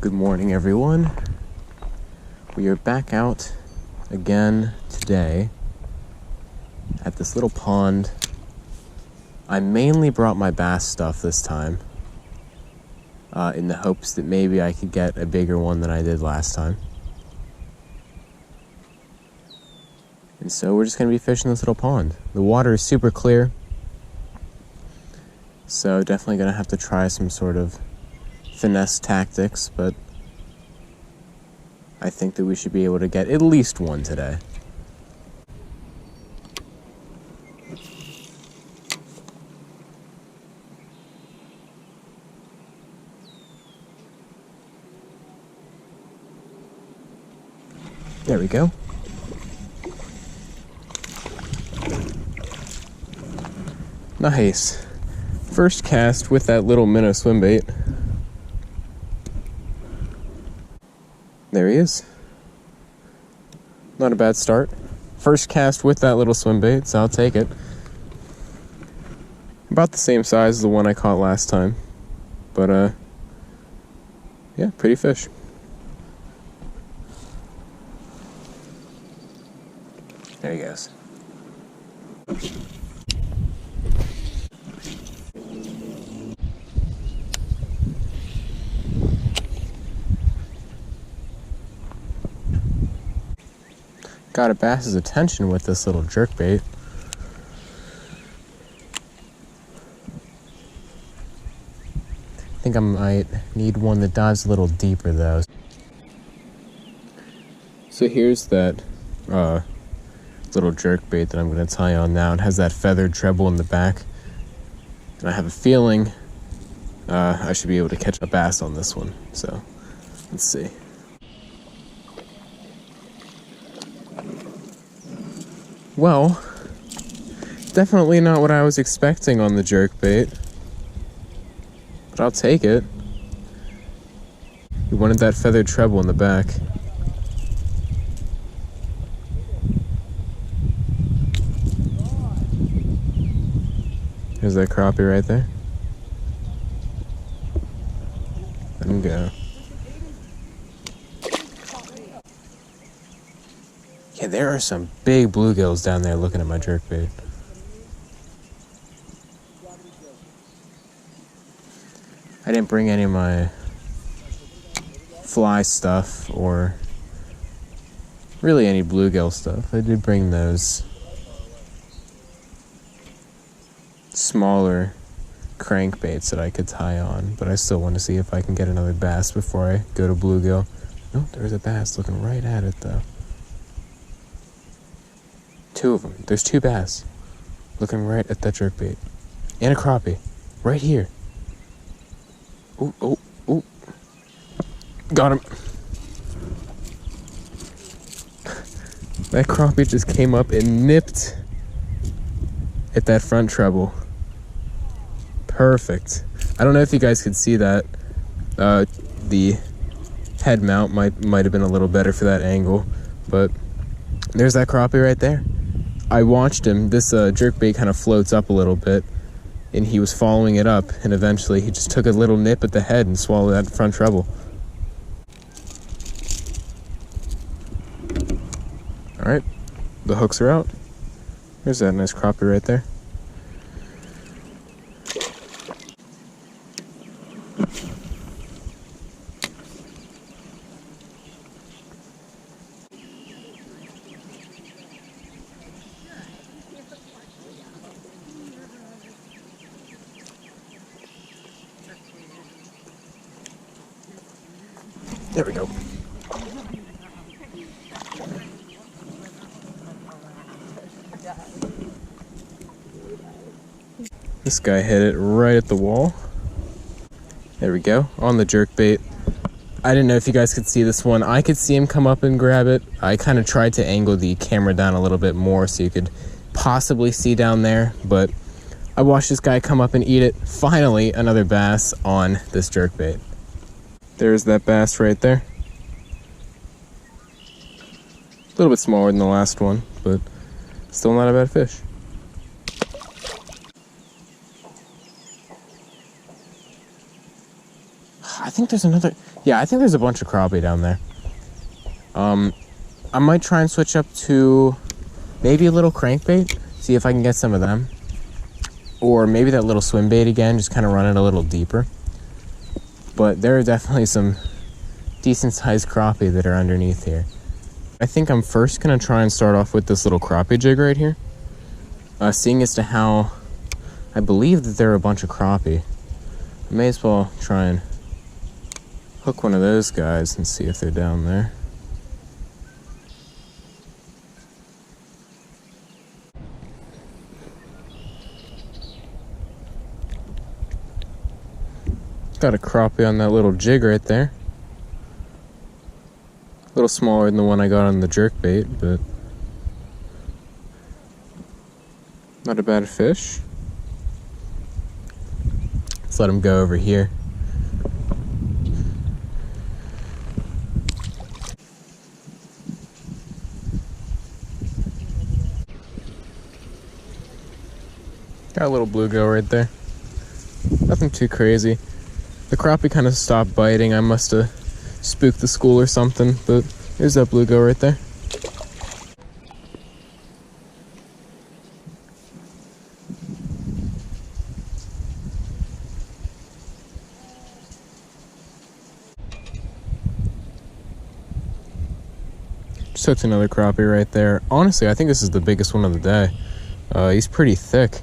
Good morning, everyone. We are back out again today at this little pond. I mainly brought my bass stuff this time in the hopes that maybe I could get a bigger one than I did last time. And so we're just going to be fishing this little pond. The water is super clear, so definitely going to have to try some sort of finesse tactics, but I think that we should be able to get at least one today. There we go. Nice. First cast with that little minnow swim bait. There he is. Not a bad start. First cast with that little swim bait, so I'll take it. About the same size as the one I caught last time. But, yeah, pretty fish. There he goes. Got a bass's attention with this little jerkbait. I think I might need one that dives a little deeper though. So here's that little jerkbait that I'm going to tie on now. It has that feathered treble in the back. And I have a feeling I should be able to catch a bass on this one. So let's see. Well, definitely not what I was expecting on the jerkbait, but I'll take it. You wanted that feathered treble in the back. There's that crappie right there. Let him go. Yeah, there are some big bluegills down there looking at my jerkbait. I didn't bring any of my fly stuff or really any bluegill stuff. I did bring those smaller crankbaits that I could tie on, but I still want to see if I can get another bass before I go to bluegill. Oh, there's a bass looking right at it though. Two of them. There's two bass looking right at that jerkbait. And a crappie. Right here. Ooh, ooh, ooh. Got him. That crappie just came up and nipped at that front treble. Perfect. I don't know if you guys could see that. The head mount might have been a little better for that angle, but there's that crappie right there. I watched him. This jerkbait kind of floats up a little bit, and he was following it up, and eventually he just took a little nip at the head and swallowed that front treble. Alright, the hooks are out. There's that nice crappie right there. There we go. This guy hit it right at the wall. There we go, on the jerkbait. I didn't know if you guys could see this one. I could see him come up and grab it. I kind of tried to angle the camera down a little bit more so you could possibly see down there, but I watched this guy come up and eat it. Finally, another bass on this jerkbait. There's that bass right there. A little bit smaller than the last one, but still not a bad fish. I think there's another, yeah, I think there's a bunch of crappie down there. I might try and switch up to maybe a little crankbait, see if I can get some of them. Or maybe that little swim bait again, just kind of run it a little deeper. But there are definitely some decent sized crappie that are underneath here. I think I'm first gonna try and start off with this little crappie jig right here. Seeing as to how I believe that there are a bunch of crappie, I may as well try and hook one of those guys and see if they're down there. Got a crappie on that little jig right there. A little smaller than the one I got on the jerkbait, but not a bad fish. Let's let him go over here. Got a little bluegill right there. Nothing too crazy. The crappie kind of stopped biting. I must have spooked the school or something, but there's that bluegill right there. Just hooked another crappie right there. Honestly, I think this is the biggest one of the day. He's pretty thick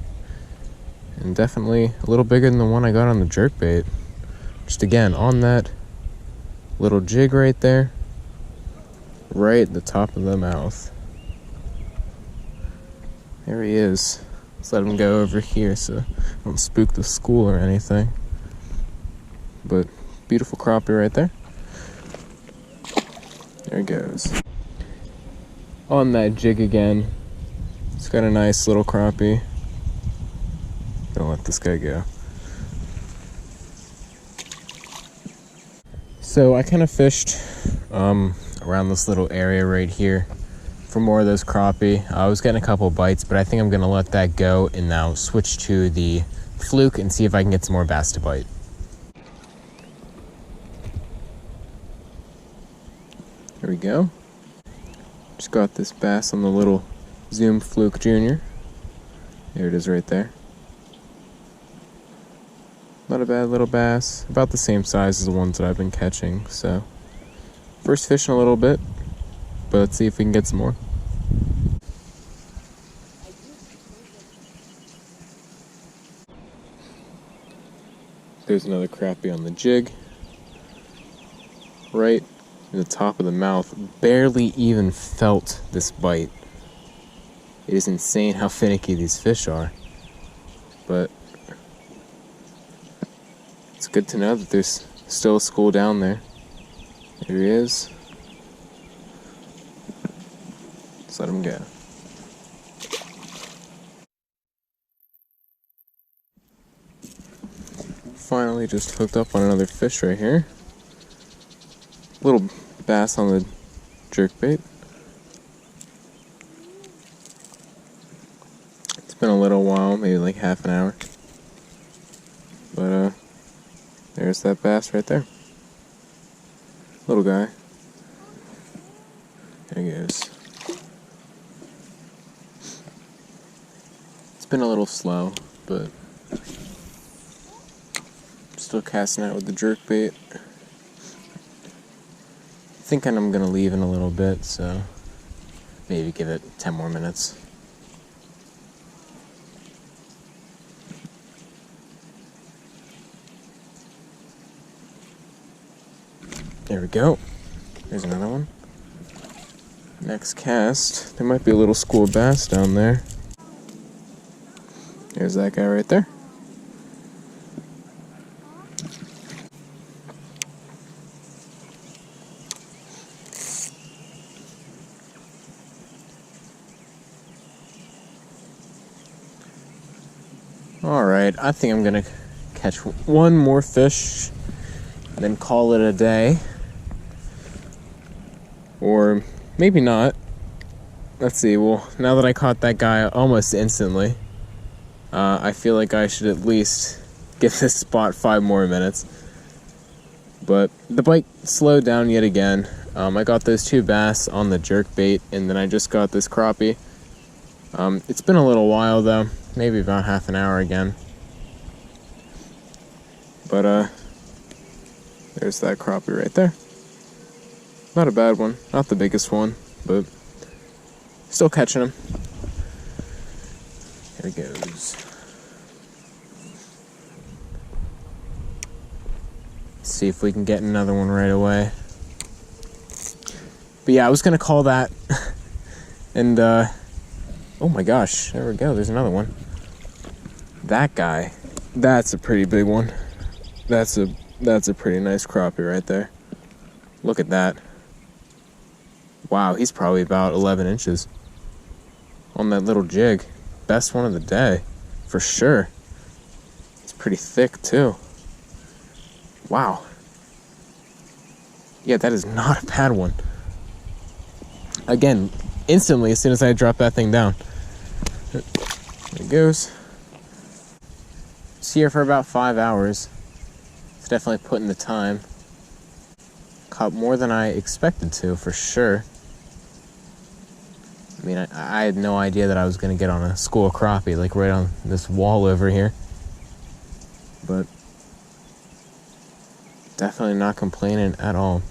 and definitely a little bigger than the one I got on the jerkbait. Just again, on that little jig right there, right at the top of the mouth. There he is. Let's let him go over here so I don't spook the school or anything. But beautiful crappie right there. There he goes. On that jig again. It's got a nice little crappie. Gonna let this guy go. So I kind of fished around this little area right here for more of those crappie. I was getting a couple bites, but I think I'm gonna let that go and now switch to the fluke and see if I can get some more bass to bite. There we go. Just got this bass on the little Zoom Fluke Junior. There it is right there. Not a bad little bass, about the same size as the ones that I've been catching, so first fish in a little bit, but let's see if we can get some more. There's another crappie on the jig, right in the top of the mouth. Barely even felt this bite. It is insane how finicky these fish are, but it's good to know that there's still a school down there. There he is. Let's let him go. Finally just hooked up on another fish right here. Little bass on the jerkbait. It's been a little while, maybe like half an hour. But there's that bass right there. Little guy. There he goes. It's been a little slow, but still casting out with the jerkbait. Thinking I'm gonna leave in a little bit, so maybe give it 10 more minutes. There we go. There's another one. Next cast, there might be a little school bass down there. There's that guy right there. Alright, I think I'm gonna catch one more fish and then call it a day. Or maybe not. Let's see, well, now that I caught that guy almost instantly, I feel like I should at least give this spot 5 more minutes. But the bite slowed down yet again. I got those 2 bass on the jerkbait, and then I just got this crappie. It's been a little while though, maybe about half an hour again. But there's that crappie right there. Not a bad one, not the biggest one, but still catching them. Here he goes. See if we can get another one right away. But yeah, I was gonna call that. And oh my gosh, there we go, there's another one. That guy, that's a pretty big one. That's a pretty nice crappie right there. Look at that. Wow, he's probably about 11 inches on that little jig. Best one of the day, for sure. It's pretty thick too. Wow. Yeah, that is not a bad one. Again, instantly as soon as I drop that thing down. There it goes. It's here for about 5 hours. It's definitely putting the time. Caught more than I expected to, for sure. I mean, I had no idea that I was going to get on a school of crappie, like right on this wall over here. But definitely not complaining at all.